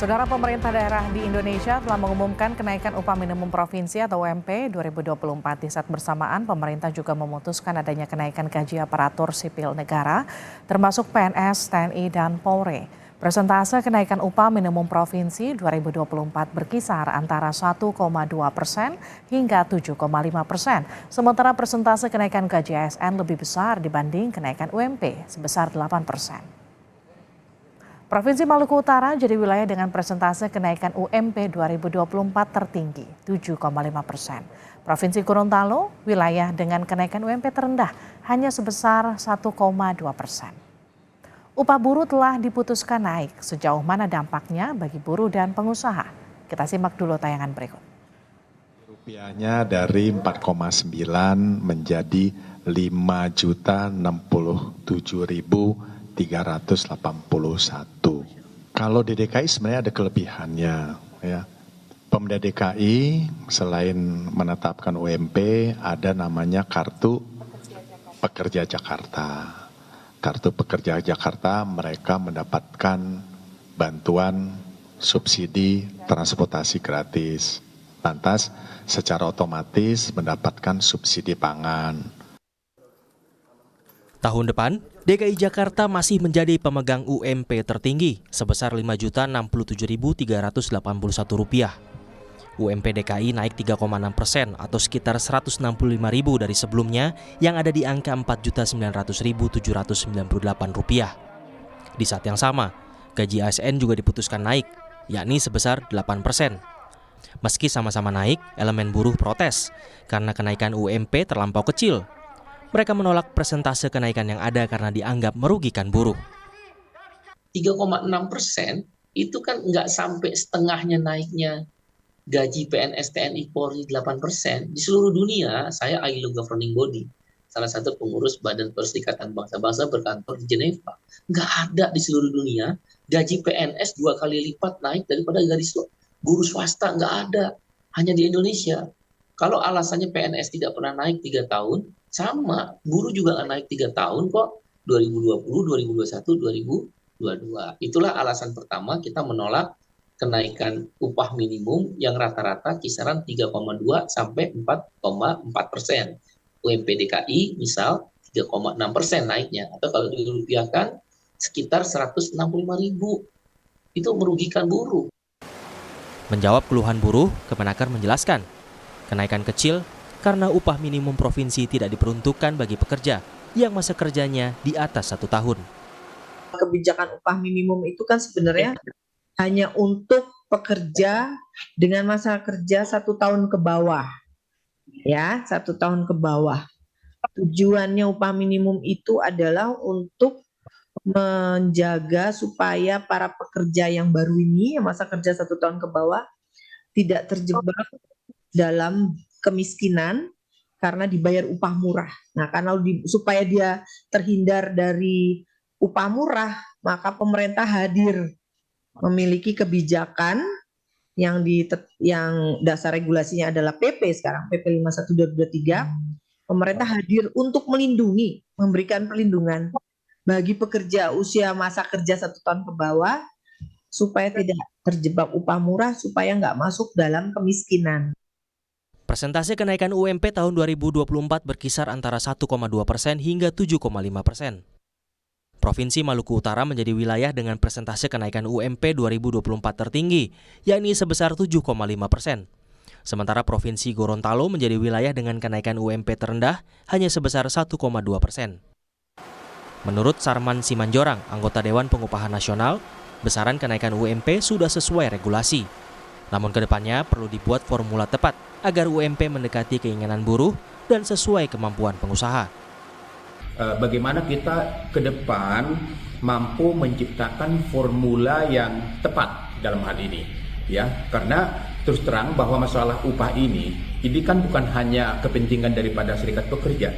Saudara, pemerintah daerah di Indonesia telah mengumumkan kenaikan upah minimum provinsi atau UMP 2024. Di saat bersamaan, pemerintah juga memutuskan adanya kenaikan gaji aparatur sipil negara, termasuk PNS, TNI, dan Polri. Persentase kenaikan upah minimum provinsi 2024 berkisar antara 1,2% hingga 7,5%. Sementara persentase kenaikan gaji ASN lebih besar dibanding kenaikan UMP sebesar 8%. Provinsi Maluku Utara jadi wilayah dengan persentase kenaikan UMP 2024 tertinggi, 7,5%. Provinsi Gorontalo, wilayah dengan kenaikan UMP terendah, hanya sebesar 1,2%. Upah buruh telah diputuskan naik, sejauh mana dampaknya bagi buruh dan pengusaha? Kita simak dulu tayangan berikut. Rupiahnya dari 4,9 menjadi 5.067.381. Kalau di DKI sebenarnya ada kelebihannya, ya. Pemda DKI selain menetapkan UMP ada namanya Kartu Pekerja Jakarta. Kartu Pekerja Jakarta mereka mendapatkan bantuan subsidi transportasi gratis. Lantas secara otomatis mendapatkan subsidi pangan. Tahun depan, DKI Jakarta masih menjadi pemegang UMP tertinggi sebesar Rp5.067.381. UMP DKI naik 3,6% atau sekitar Rp165.000 dari sebelumnya yang ada di angka Rp4.900.798. Di saat yang sama, gaji ASN juga diputuskan naik, yakni sebesar 8%. Meski sama-sama naik, elemen buruh protes karena kenaikan UMP terlampau kecil. Mereka menolak persentase kenaikan yang ada karena dianggap merugikan buruh. 3,6% itu kan nggak sampai setengahnya naiknya gaji PNS TNI Polri 8%. Di seluruh dunia, saya ILO Governing Body, salah satu pengurus Badan Perserikatan Bangsa-Bangsa berkantor di Jeneva. Nggak ada di seluruh dunia gaji PNS 2 kali lipat naik daripada gaji buruh swasta, nggak ada. Hanya di Indonesia. Kalau alasannya PNS tidak pernah naik 3 tahun, sama, buruh juga nggak naik 3 tahun kok, 2020, 2021, 2022. Itulah alasan pertama kita menolak kenaikan upah minimum yang rata-rata kisaran 3,2 sampai 4,4%. UMP DKI misal 3,6% naiknya, atau kalau dirupiahkan sekitar 165.000. Itu merugikan buruh. Menjawab keluhan buruh, Kemenaker menjelaskan, kenaikan kecil karena upah minimum provinsi tidak diperuntukkan bagi pekerja yang masa kerjanya di atas 1 tahun. Kebijakan upah minimum itu kan sebenarnya hanya untuk pekerja dengan masa kerja 1 tahun ke bawah. Ya, 1 tahun ke bawah. Tujuannya upah minimum itu adalah untuk menjaga supaya para pekerja yang baru ini, yang masa kerja 1 tahun ke bawah, tidak terjebak dalam kemiskinan karena dibayar upah murah. Nah, karena supaya dia terhindar dari upah murah, maka pemerintah hadir memiliki kebijakan yang dasar regulasinya adalah PP sekarang, PP 51/2023. Pemerintah hadir untuk melindungi, memberikan perlindungan bagi pekerja usia masa kerja 1 tahun ke bawah supaya tidak terjebak upah murah, supaya nggak masuk dalam kemiskinan. Persentase kenaikan UMP tahun 2024 berkisar antara 1,2% hingga 7,5%. Provinsi Maluku Utara menjadi wilayah dengan persentase kenaikan UMP 2024 tertinggi, yakni sebesar 7,5%. Sementara Provinsi Gorontalo menjadi wilayah dengan kenaikan UMP terendah, hanya sebesar 1,2%. Menurut Sarman Simanjorang, anggota Dewan Pengupahan Nasional, besaran kenaikan UMP sudah sesuai regulasi. Namun kedepannya perlu dibuat formula tepat agar UMP mendekati keinginan buruh dan sesuai kemampuan pengusaha. Bagaimana kita ke depan mampu menciptakan formula yang tepat dalam hal ini, ya, karena terus terang bahwa masalah upah ini kan bukan hanya kepentingan daripada serikat pekerja,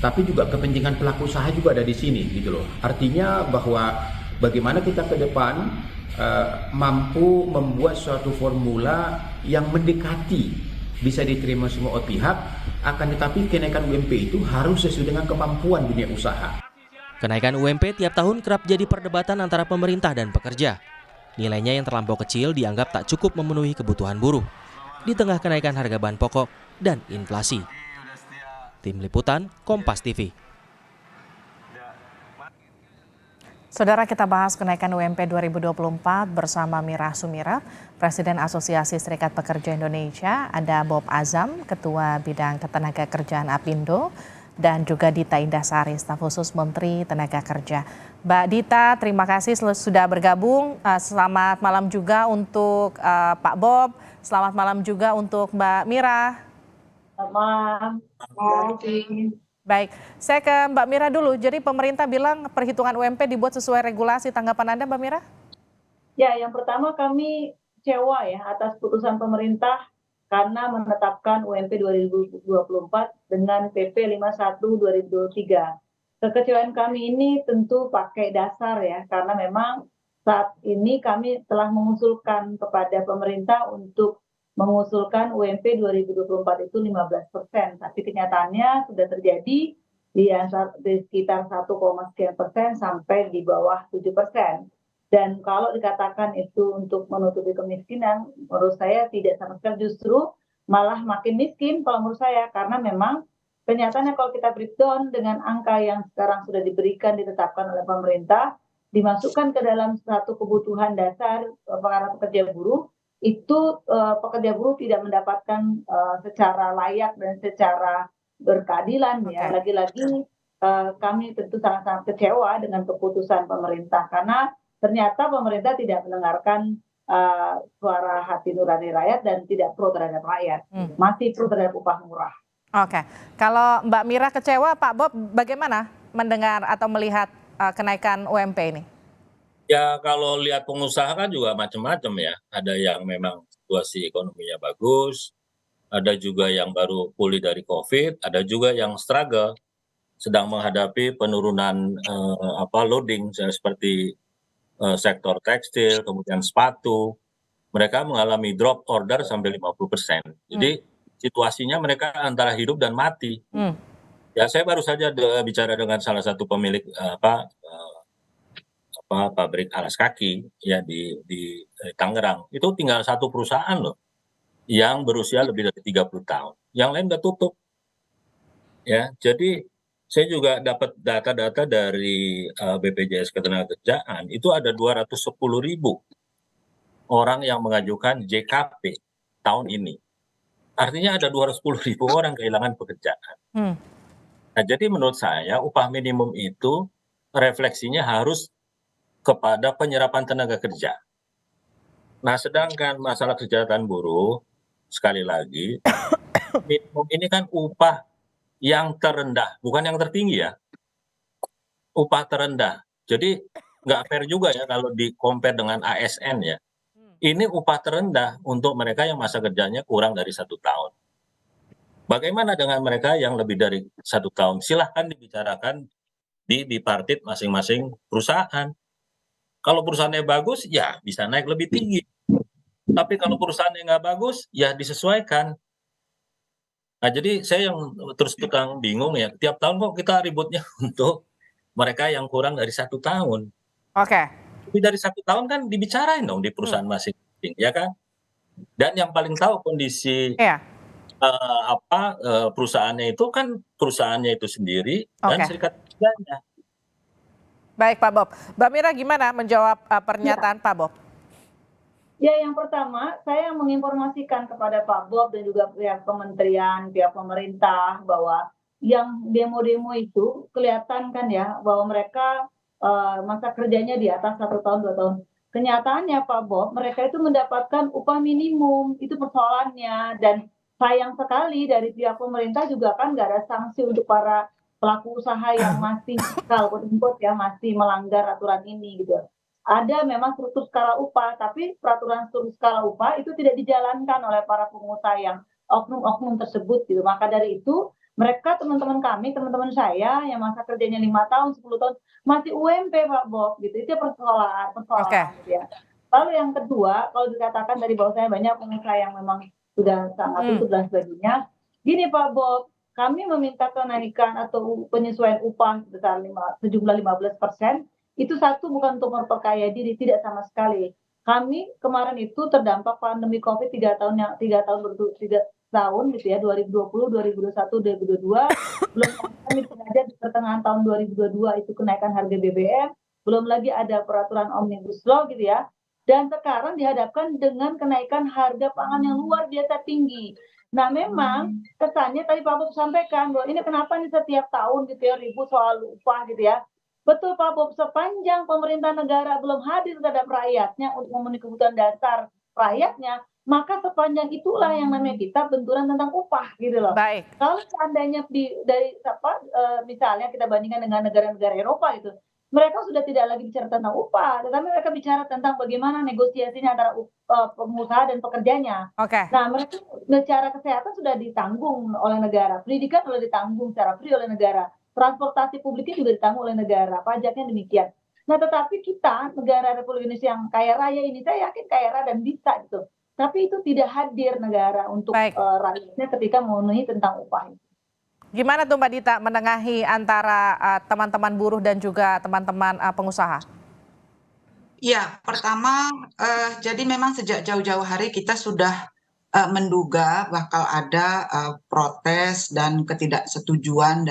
tapi juga kepentingan pelaku usaha juga ada di sini, gitu loh. Artinya bahwa bagaimana kita ke depan mampu membuat suatu formula yang mendekati bisa diterima semua pihak, akan tetapi kenaikan UMP itu harus sesuai dengan kemampuan dunia usaha. Kenaikan UMP tiap tahun kerap jadi perdebatan antara pemerintah dan pekerja. Nilainya yang terlampau kecil dianggap tak cukup memenuhi kebutuhan buruh di tengah kenaikan harga bahan pokok dan inflasi. Tim Liputan, Kompas TV. Saudara, kita bahas kenaikan UMP 2024 bersama Mira Sumirat, Presiden Asosiasi Serikat Pekerja Indonesia, ada Bob Azam, Ketua Bidang Ketenagakerjaan Apindo, dan juga Dita Indasari, Staf Khusus Menteri Tenaga Kerja. Mbak Dita, terima kasih sudah bergabung. Selamat malam juga untuk Pak Bob, selamat malam juga untuk Mbak Mira. Selamat malam. Baik, saya ke Mbak Mira dulu. Jadi pemerintah bilang perhitungan UMP dibuat sesuai regulasi. Tanggapan Anda, Mbak Mira? Ya, yang pertama kami kecewa ya atas putusan pemerintah karena menetapkan UMP 2024 dengan PP 51/2023. Kekecewaan kami ini tentu pakai dasar ya, karena memang saat ini kami telah mengusulkan kepada pemerintah untuk mengusulkan UMP 2024 itu 15%, tapi kenyataannya sudah terjadi di sekitar 1,sekian% sampai di bawah 7%. Dan kalau dikatakan itu untuk menutupi kemiskinan, menurut saya tidak sama sekali, justru malah makin miskin kalau menurut saya, karena memang kenyataannya kalau kita breakdown dengan angka yang sekarang sudah diberikan, ditetapkan oleh pemerintah, dimasukkan ke dalam satu kebutuhan dasar para pekerja buruh, itu pekerja buruh tidak mendapatkan secara layak dan secara berkeadilan ya. Lagi-lagi kami tentu sangat-sangat kecewa dengan keputusan pemerintah, karena ternyata pemerintah tidak mendengarkan suara hati nurani rakyat dan tidak pro terhadap rakyat, masih pro terhadap upah murah. Oke, kalau Mbak Mira kecewa, Pak Bob bagaimana mendengar atau melihat kenaikan UMP ini? Ya kalau lihat pengusaha kan juga macam-macam ya. Ada yang memang situasi ekonominya bagus, ada juga yang baru pulih dari COVID, ada juga yang struggle, sedang menghadapi penurunan loading seperti sektor tekstil, kemudian sepatu. Mereka mengalami drop order sampai 50%. Jadi situasinya mereka antara hidup dan mati. Ya saya baru saja bicara dengan salah satu pemilik pabrik alas kaki ya di Tangerang. Itu tinggal satu perusahaan loh yang berusia lebih dari 30 tahun. Yang lain udah tutup. Ya, jadi saya juga dapat data-data dari BPJS Ketenagakerjaan, itu ada 210.000 orang yang mengajukan JKP tahun ini. Artinya ada 210.000 orang kehilangan pekerjaan. Nah, jadi menurut saya upah minimum itu refleksinya harus kepada penyerapan tenaga kerja. Nah, sedangkan masalah kesejahteraan buruh, sekali lagi, minimum ini kan upah yang terendah, bukan yang tertinggi ya. Upah terendah. Jadi nggak fair juga ya kalau di-compare dengan ASN ya. Ini upah terendah untuk mereka yang masa kerjanya kurang dari 1 tahun. Bagaimana dengan mereka yang lebih dari 1 tahun? Silahkan dibicarakan di bipartit masing-masing perusahaan. Kalau perusahaannya bagus, ya bisa naik lebih tinggi. Tapi kalau perusahaannya nggak bagus, ya disesuaikan. Nah, jadi saya yang terus terang bingung ya, tiap tahun kok kita ributnya untuk mereka yang kurang dari 1 tahun. Oke. Lebih dari 1 tahun kan dibicarain dong di perusahaan masing-masing, ya kan? Dan yang paling tahu kondisi perusahaannya itu kan perusahaannya itu sendiri dan serikat pekerjanya. Baik Pak Bob, Mbak Mira gimana menjawab pernyataan Pak Bob? Ya, yang pertama saya menginformasikan kepada Pak Bob dan juga pihak kementerian, pihak pemerintah bahwa yang demo-demo itu kelihatan kan ya bahwa mereka masa kerjanya di atas 1 tahun 2 tahun. Kenyataannya Pak Bob, mereka itu mendapatkan upah minimum, itu persoalannya. Dan sayang sekali dari pihak pemerintah juga kan nggak ada sanksi untuk para pelaku usaha yang masih masih melanggar aturan ini gitu. Ada memang struktur skala upah, tapi peraturan struktur skala upah itu tidak dijalankan oleh para pengusaha yang oknum-oknum tersebut gitu. Maka dari itu mereka teman-teman kami, teman-teman saya yang masa kerjanya 5 tahun, 10 tahun masih UMP Pak Bob gitu. Itu persoalan gitu ya. Lalu yang kedua, kalau dikatakan dari bawah saya banyak pengusaha yang memang sudah sangat tutup dan sebagainya. Gini Pak Bob, kami meminta kenaikan atau penyesuaian upah sebesar sejumlah 15%. Itu satu bukan untuk memperkaya diri, tidak sama sekali. kami kemarin itu terdampak pandemi COVID 3 tahun gitu ya, 2020, 2021, 2022, belum kami sengaja di pertengahan tahun 2022 itu kenaikan harga BBM, belum lagi ada peraturan Omnibus Law gitu ya, dan sekarang dihadapkan dengan kenaikan harga pangan yang luar biasa tinggi. Nah memang kesannya tadi Pak Bob sampaikan bahwa ini kenapa nih setiap tahun gitu ya ribut soal upah gitu ya. Betul Pak Bob, sepanjang pemerintah negara belum hadir terhadap rakyatnya untuk memenuhi kebutuhan dasar rakyatnya, maka sepanjang itulah yang namanya kita benturan tentang upah gitu loh. Baik. Kalau seandainya misalnya kita bandingkan dengan negara-negara Eropa itu, mereka sudah tidak lagi bicara tentang upah, tetapi mereka bicara tentang bagaimana negosiasinya antara pengusaha dan pekerjanya. Oke. Nah, mereka bicara kesehatan sudah ditanggung oleh negara, pendidikan sudah ditanggung secara free oleh negara, transportasi publiknya juga ditanggung oleh negara, pajaknya demikian. Nah, tetapi kita, negara Republik Indonesia yang kaya raya ini, saya yakin kaya raya dan bisa gitu. Tapi itu tidak hadir negara untuk Baik. rakyatnya ketika memenuhi tentang upah. Gimana tuh Mbak Dita menengahi antara teman-teman buruh dan juga teman-teman pengusaha? Ya, pertama, jadi memang sejak jauh-jauh hari kita sudah menduga bakal ada protes dan ketidaksetujuan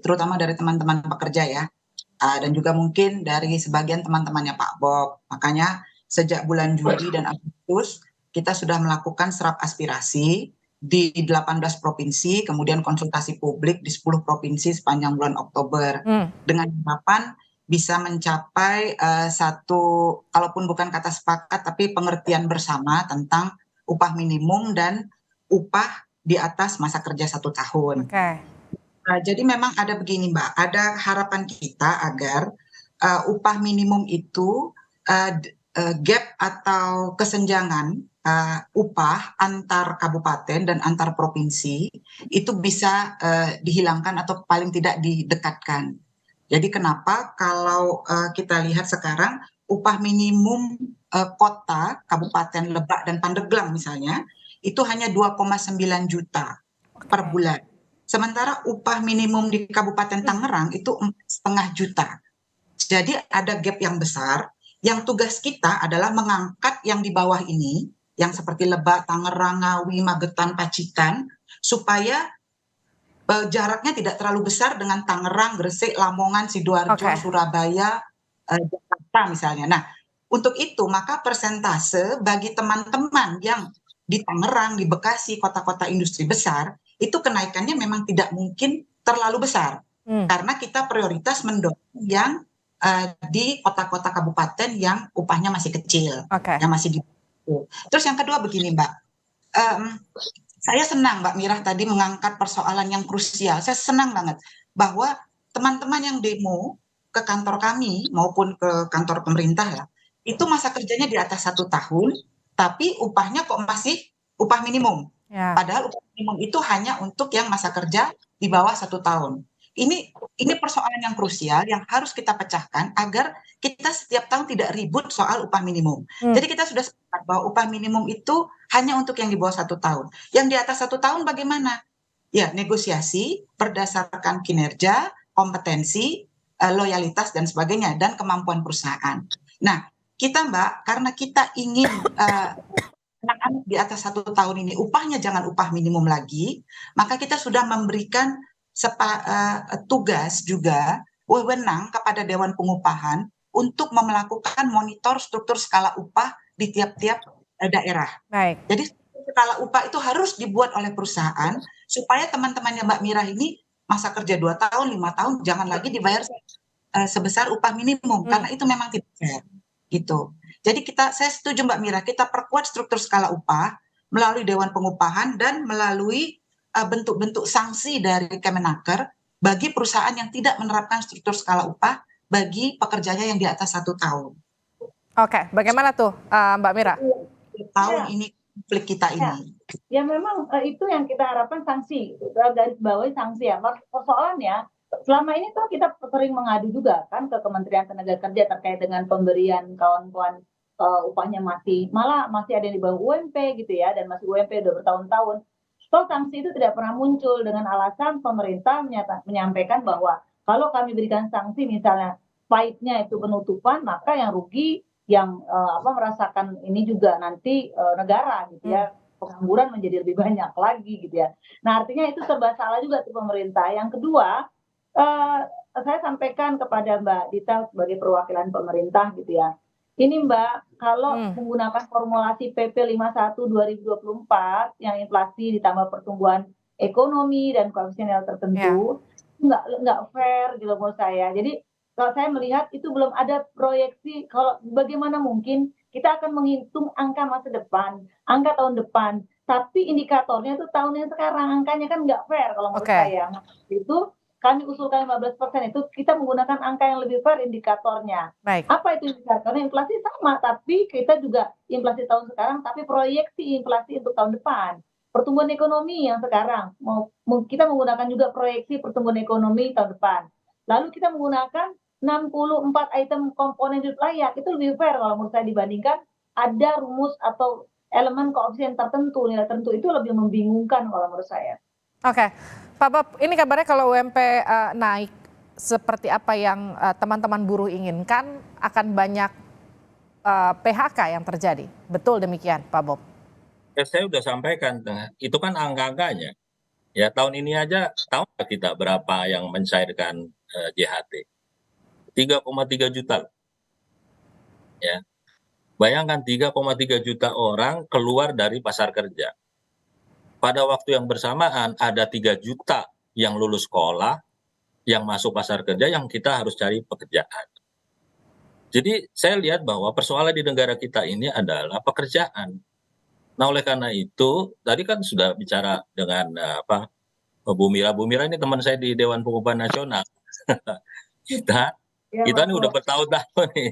terutama dari teman-teman pekerja ya, dan juga mungkin dari sebagian teman-temannya Pak Bob. Makanya sejak bulan Juli dan Agustus kita sudah melakukan serap aspirasi di 18 provinsi, kemudian konsultasi publik di 10 provinsi sepanjang bulan Oktober, dengan harapan bisa mencapai satu, kalaupun bukan kata sepakat, tapi pengertian bersama tentang upah minimum dan upah di atas masa kerja 1 tahun. Jadi memang ada begini Mbak, ada harapan kita agar upah minimum itu gap atau kesenjangan upah antar kabupaten dan antar provinsi itu bisa dihilangkan atau paling tidak didekatkan. Jadi kenapa kalau kita lihat sekarang upah minimum kota, Kabupaten Lebak dan Pandeglang misalnya, itu hanya 2,9 juta per bulan. Sementara upah minimum di Kabupaten Tangerang itu 4,5 juta. Jadi ada gap yang besar, yang tugas kita adalah mengangkat yang di bawah ini, yang seperti Lebak, Tangerang, Ngawi, Magetan, Pacitan, supaya jaraknya tidak terlalu besar dengan Tangerang, Gresik, Lamongan, Sidoarjo, Surabaya, Jakarta misalnya. Nah, untuk itu maka persentase bagi teman-teman yang di Tangerang, di Bekasi, kota-kota industri besar, itu kenaikannya memang tidak mungkin terlalu besar. Karena kita prioritas mendorong yang di kota-kota kabupaten yang upahnya masih kecil, yang masih di. Terus yang kedua begini Mbak, saya senang Mbak Mirah tadi mengangkat persoalan yang krusial. Saya senang banget bahwa teman-teman yang demo ke kantor kami maupun ke kantor pemerintah ya, itu masa kerjanya di atas 1 tahun, tapi upahnya kok masih upah minimum. Padahal upah minimum itu hanya untuk yang masa kerja di bawah 1 tahun. Ini persoalan yang krusial yang harus kita pecahkan agar kita setiap tahun tidak ribut soal upah minimum. Jadi kita sudah sepakat bahwa upah minimum itu hanya untuk yang di bawah 1 tahun. Yang di atas 1 tahun bagaimana? Ya, negosiasi berdasarkan kinerja, kompetensi, loyalitas dan sebagainya, dan kemampuan perusahaan. Nah, kita Mbak, karena kita ingin anak-anak di atas 1 tahun ini upahnya jangan upah minimum lagi, maka kita sudah memberikan tugas juga wewenang kepada Dewan Pengupahan untuk melakukan monitor struktur skala upah di tiap-tiap daerah. Jadi skala upah itu harus dibuat oleh perusahaan supaya teman-temannya Mbak Mirah ini masa kerja 2 tahun, 5 tahun jangan lagi dibayar sebesar upah minimum karena itu memang tidak fair gitu. Jadi saya setuju Mbak Mirah, kita perkuat struktur skala upah melalui Dewan Pengupahan dan melalui bentuk-bentuk sanksi dari Kemenaker bagi perusahaan yang tidak menerapkan struktur skala upah bagi pekerjanya yang di atas 1 tahun. Bagaimana tuh Mbak Mira? Tahun ini konflik kita ini. Ya memang itu yang kita harapkan sanksi, garis bawahi sanksi ya. Persoalannya selama ini tuh kita sering mengadu juga kan ke Kementerian Tenaga Kerja terkait dengan pemberian kawan-kawan upahnya masih ada yang di bawah UMP gitu ya, dan masih UMP udah bertahun-tahun. Toh sanksi itu tidak pernah muncul dengan alasan pemerintah menyampaikan bahwa kalau kami berikan sanksi misalnya pahitnya itu penutupan, maka yang rugi yang merasakan ini juga nanti negara gitu ya, pengangguran menjadi lebih banyak lagi gitu ya. Nah artinya itu serba salah juga tuh pemerintah. Yang kedua, saya sampaikan kepada Mbak Dita sebagai perwakilan pemerintah gitu ya. Ini Mbak, kalau menggunakan formulasi PP 51 2024 yang inflasi ditambah pertumbuhan ekonomi dan koefisiensial tertentu, nggak fair gitu menurut saya. Jadi kalau saya melihat itu belum ada proyeksi, kalau bagaimana mungkin kita akan menghitung angka masa depan, angka tahun depan, tapi indikatornya itu tahun yang sekarang, angkanya kan nggak fair kalau menurut saya. Itu kami usulkan 15% itu kita menggunakan angka yang lebih fair indikatornya. Baik. Apa itu indikatornya? Inflasi sama, tapi kita juga inflasi tahun sekarang, tapi proyeksi inflasi untuk tahun depan. Pertumbuhan ekonomi yang sekarang, kita menggunakan juga proyeksi pertumbuhan ekonomi tahun depan. Lalu kita menggunakan 64 item komponen hidup layak, itu lebih fair kalau menurut saya dibandingkan ada rumus atau elemen koefisien tertentu, nilai tertentu, itu lebih membingungkan kalau menurut saya. Oke, Pak Bob, ini kabarnya kalau UMP naik seperti apa yang teman-teman buruh inginkan, akan banyak PHK yang terjadi. Betul demikian, Pak Bob? Saya sudah sampaikan, itu kan angka-angkanya. Ya tahun ini aja, tahu nggak kita berapa yang mencairkan JHT? 3,3 juta. Ya. Bayangkan 3,3 juta orang keluar dari pasar kerja. Pada waktu yang bersamaan ada 3 juta yang lulus sekolah, yang masuk pasar kerja, yang kita harus cari pekerjaan. Jadi saya lihat bahwa persoalan di negara kita ini adalah pekerjaan. Nah oleh karena itu, tadi kan sudah bicara dengan Bu Mira. Bu Mira ini teman saya di Dewan Pengupahan Nasional. kita ini udah bertahun-tahun nih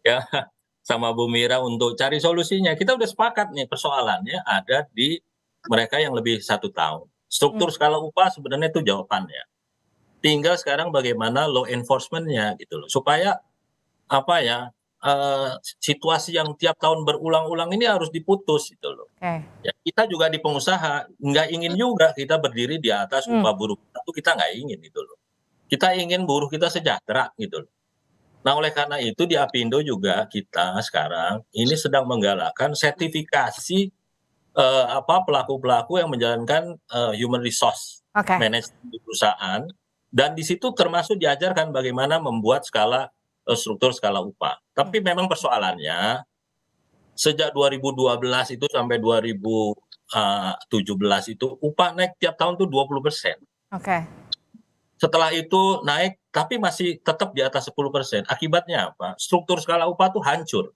ya sama Bu Mira untuk cari solusinya. Kita udah sepakat nih persoalannya ada di mereka yang lebih 1 tahun. Struktur skala upah sebenarnya itu jawabannya. Tinggal sekarang bagaimana law enforcement-nya gitu loh. Supaya situasi yang tiap tahun berulang-ulang ini harus diputus gitu loh. Ya, kita juga di pengusaha nggak ingin juga kita berdiri di atas upah buruh itu, kita nggak ingin gitu loh. Kita ingin buruh kita sejahtera gitu loh. Nah oleh karena itu di Apindo juga kita sekarang ini sedang menggalakkan sertifikasi pelaku-pelaku yang menjalankan human resource management di perusahaan, dan di situ termasuk diajarkan bagaimana membuat struktur skala upah. Tapi memang persoalannya sejak 2012 itu sampai 2017 itu upah naik tiap tahun tuh 20%. Setelah itu naik tapi masih tetap di atas 10%. Akibatnya apa? Struktur skala upah tuh hancur.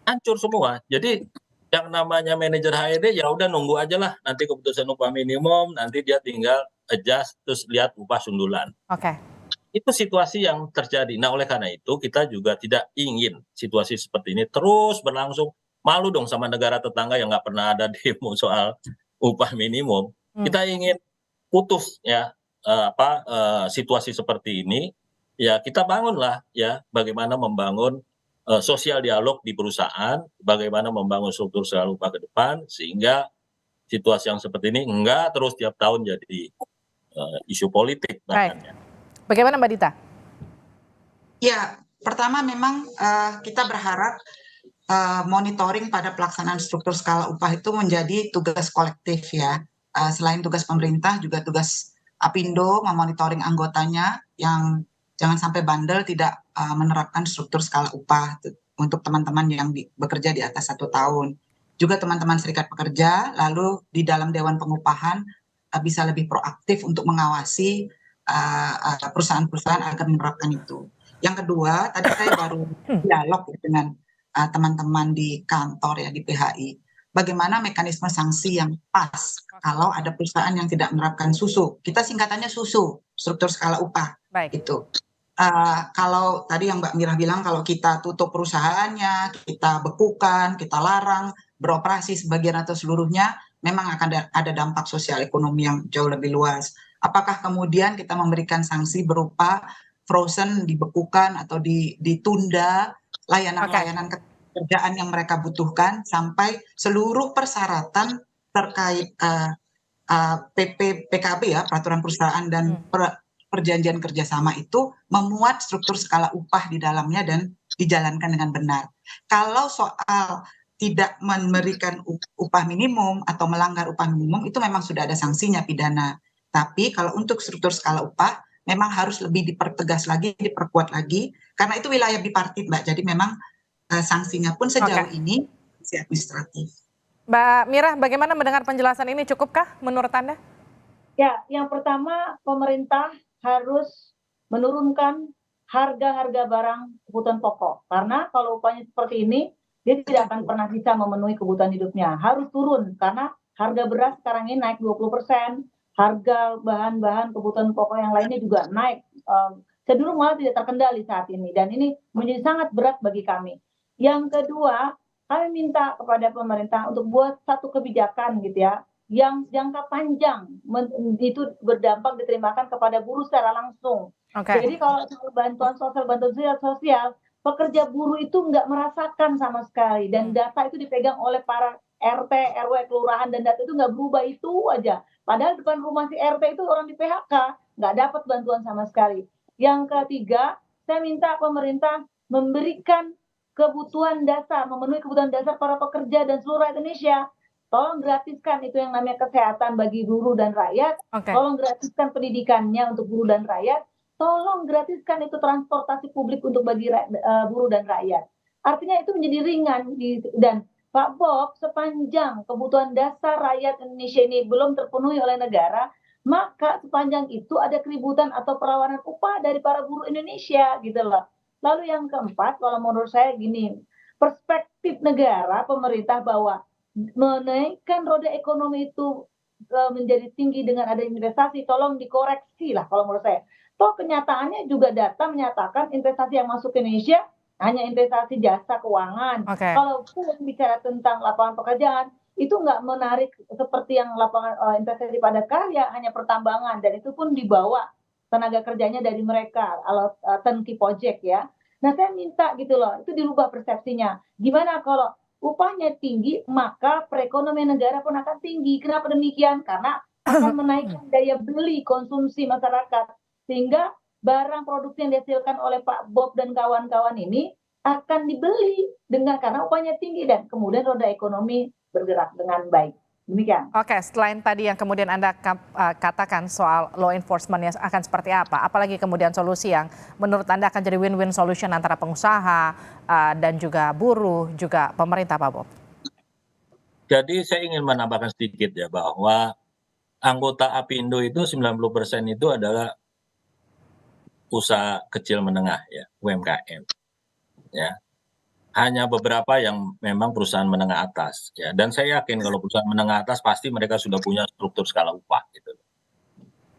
Hancur semua. Jadi yang namanya manajer HRD ya udah nunggu aja lah nanti keputusan upah minimum, nanti dia tinggal adjust terus lihat upah sundulan. Itu situasi yang terjadi. Nah oleh karena itu kita juga tidak ingin situasi seperti ini terus berlangsung. Malu dong sama negara tetangga yang nggak pernah ada demo soal upah minimum. Kita ingin putus ya situasi seperti ini. Ya kita bangunlah ya bagaimana membangun sosial dialog di perusahaan, bagaimana membangun struktur skala upah ke depan sehingga situasi yang seperti ini enggak terus tiap tahun jadi isu politik. Bagaimana Mbak Dita? Ya, pertama memang kita berharap monitoring pada pelaksanaan struktur skala upah itu menjadi tugas kolektif ya. Selain tugas pemerintah juga tugas Apindo memonitoring anggotanya yang jangan sampai bandel tidak menerapkan struktur skala upah untuk teman-teman yang bekerja di atas 1 tahun. Juga teman-teman serikat pekerja lalu di dalam Dewan Pengupahan bisa lebih proaktif untuk mengawasi perusahaan-perusahaan agar menerapkan itu. Yang kedua, tadi saya baru dialog dengan teman-teman di kantor ya di PHI. Bagaimana mekanisme sanksi yang pas kalau ada perusahaan yang tidak menerapkan SUSU. Kita singkatannya SUSU, struktur skala upah. Itu. Kalau tadi yang Mbak Mira bilang kalau kita tutup perusahaannya, kita bekukan, kita larang beroperasi sebagian atau seluruhnya, memang akan ada dampak sosial ekonomi yang jauh lebih luas. Apakah kemudian kita memberikan sanksi berupa frozen, dibekukan atau ditunda layanan-layanan kerjaan yang mereka butuhkan sampai seluruh persyaratan terkait PKB ya, peraturan perusahaan dan perjanjian kerjasama itu memuat struktur skala upah di dalamnya dan dijalankan dengan benar. Kalau soal tidak memberikan upah minimum atau melanggar upah minimum itu memang sudah ada sanksinya pidana. Tapi kalau untuk struktur skala upah memang harus lebih dipertegas lagi, diperkuat lagi karena itu wilayah bipartit, Mbak. Jadi memang sanksinya pun sejauh ini masih administratif. Mbak Mira, bagaimana mendengar penjelasan ini, cukupkah menurut Anda? Ya, yang pertama pemerintah harus menurunkan harga-harga barang kebutuhan pokok. Karena kalau upahnya seperti ini, dia tidak akan pernah bisa memenuhi kebutuhan hidupnya. Harus turun, karena harga beras sekarang ini naik 20%, harga bahan-bahan kebutuhan pokok yang lainnya juga naik. Cenderung malah tidak terkendali saat ini, dan ini menjadi sangat berat bagi kami. Yang kedua, kami minta kepada pemerintah untuk buat satu kebijakan gitu ya, yang jangka panjang itu berdampak diterimakan kepada buruh secara langsung. Jadi kalau bantuan sosial, pekerja buruh itu nggak merasakan sama sekali, dan data itu dipegang oleh para RT, RW, kelurahan, dan data itu nggak berubah itu aja. Padahal depan rumah si RT itu orang di PHK, nggak dapat bantuan sama sekali. Yang ketiga, saya minta pemerintah memberikan kebutuhan dasar, memenuhi kebutuhan dasar para pekerja dan seluruh Indonesia. Tolong gratiskan itu yang namanya kesehatan bagi buruh dan rakyat. Tolong gratiskan pendidikannya untuk buruh dan rakyat. Tolong gratiskan itu transportasi publik untuk bagi buruh dan rakyat. Artinya itu menjadi ringan. Dan Pak Bob, sepanjang kebutuhan dasar rakyat Indonesia ini belum terpenuhi oleh negara, maka sepanjang itu ada keributan atau perlawanan upah dari para buruh Indonesia gitu loh. Lalu yang keempat, kalau menurut saya gini, perspektif negara, pemerintah bahwa menaikkan roda ekonomi itu menjadi tinggi dengan ada investasi, tolong dikoreksi lah kalau menurut saya. Toh kenyataannya juga data menyatakan investasi yang masuk ke Indonesia hanya investasi jasa keuangan. Kalaupun bicara tentang lapangan pekerjaan, itu nggak menarik seperti yang lapangan investasi padat karya, hanya pertambangan, dan itu pun dibawa tenaga kerjanya dari mereka, turnkey project ya. Nah saya minta gitu loh, itu dirubah persepsinya. Gimana kalau upahnya tinggi, maka perekonomian negara pun akan tinggi. Kenapa demikian? Karena akan menaikkan daya beli konsumsi masyarakat. Sehingga barang produksi yang dihasilkan oleh Pak Bob dan kawan-kawan ini akan dibeli karena upahnya tinggi, dan kemudian roda ekonomi bergerak dengan baik. Demikian. Selain tadi yang kemudian Anda katakan soal law enforcement akan seperti apa? Apalagi kemudian solusi yang menurut Anda akan jadi win-win solution antara pengusaha dan juga buruh, juga pemerintah, Pak Bob? Jadi saya ingin menambahkan sedikit ya, bahwa anggota APindo itu 90% itu adalah usaha kecil menengah ya, UMKM. Ya. Hanya beberapa yang memang perusahaan menengah atas ya, dan saya yakin kalau perusahaan menengah atas pasti mereka sudah punya struktur skala upah gitu.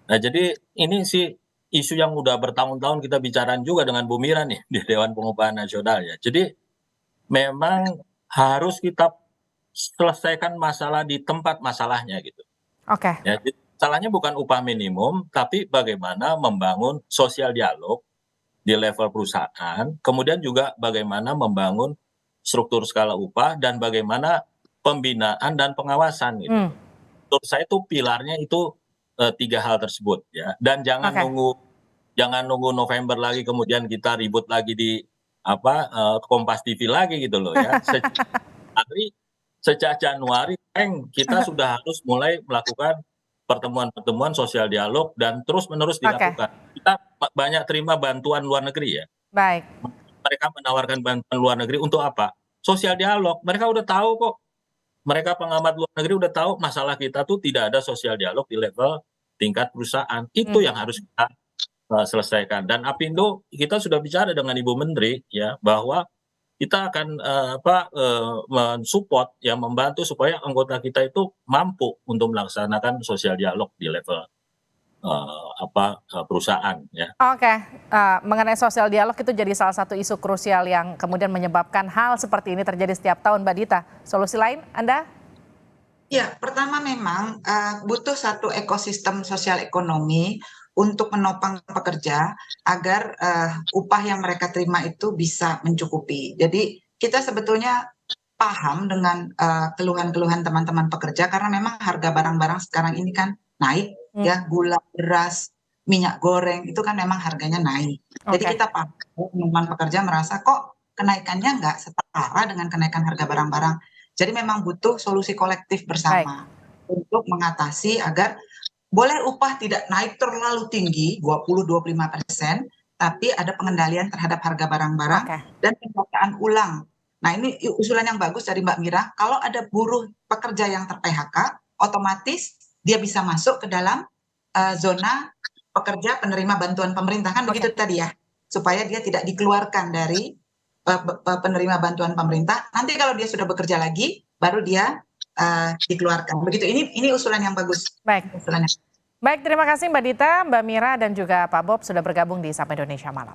Nah jadi ini sih isu yang udah bertahun-tahun kita bicarain juga dengan Bu Mira nih di Dewan Pengupahan Nasional ya. Jadi memang harus kita selesaikan masalah di tempat masalahnya gitu. Ya, jadi salahnya bukan upah minimum, tapi bagaimana membangun sosial dialog di level perusahaan, kemudian juga bagaimana membangun struktur skala upah dan bagaimana pembinaan dan pengawasan gitu. Menurut saya itu pilarnya itu 3 hal tersebut ya. Dan jangan nunggu November lagi kemudian kita ribut lagi di Kompas TV lagi gitu loh ya. Sejak Januari kita sudah harus mulai melakukan pertemuan-pertemuan sosial dialog dan terus-menerus dilakukan. Kita banyak terima bantuan luar negeri ya. Baik. Mereka menawarkan bantuan luar negeri untuk apa? Sosial dialog. Mereka udah tahu kok. Mereka pengamat luar negeri udah tahu masalah kita tuh tidak ada sosial dialog di level tingkat perusahaan. Itu yang harus kita selesaikan. Dan APindo kita sudah bicara dengan Ibu Menteri ya, bahwa kita akan mensupport ya, membantu supaya anggota kita itu mampu untuk melaksanakan sosial dialog di level perusahaan ya. Mengenai sosial dialog itu jadi salah satu isu krusial yang kemudian menyebabkan hal seperti ini terjadi setiap tahun, Mbak Dita. Solusi lain Anda? Ya, pertama memang butuh satu ekosistem sosial ekonomi untuk menopang pekerja agar upah yang mereka terima itu bisa mencukupi. Jadi kita sebetulnya paham dengan keluhan-keluhan teman-teman pekerja karena memang harga barang-barang sekarang ini kan naik ya, gula, beras, minyak goreng itu kan memang harganya naik. Jadi kita paham teman-teman pekerja merasa kok kenaikannya nggak setara dengan kenaikan harga barang-barang. Jadi memang butuh solusi kolektif bersama untuk mengatasi agar boleh upah tidak naik terlalu tinggi, 20-25%, tapi ada pengendalian terhadap harga barang-barang dan pendataan ulang. Nah, ini usulan yang bagus dari Mbak Mira. Kalau ada buruh pekerja yang ter-PHK, otomatis dia bisa masuk ke dalam zona pekerja penerima bantuan pemerintah, kan begitu tadi ya, supaya dia tidak dikeluarkan dari penerima bantuan pemerintah. Nanti kalau dia sudah bekerja lagi, baru dia dikeluarkan. Begitu. Ini usulan yang bagus. Baik, terima kasih Mbak Dita, Mbak Mira, dan juga Pak Bob sudah bergabung di Sapa Indonesia Malam.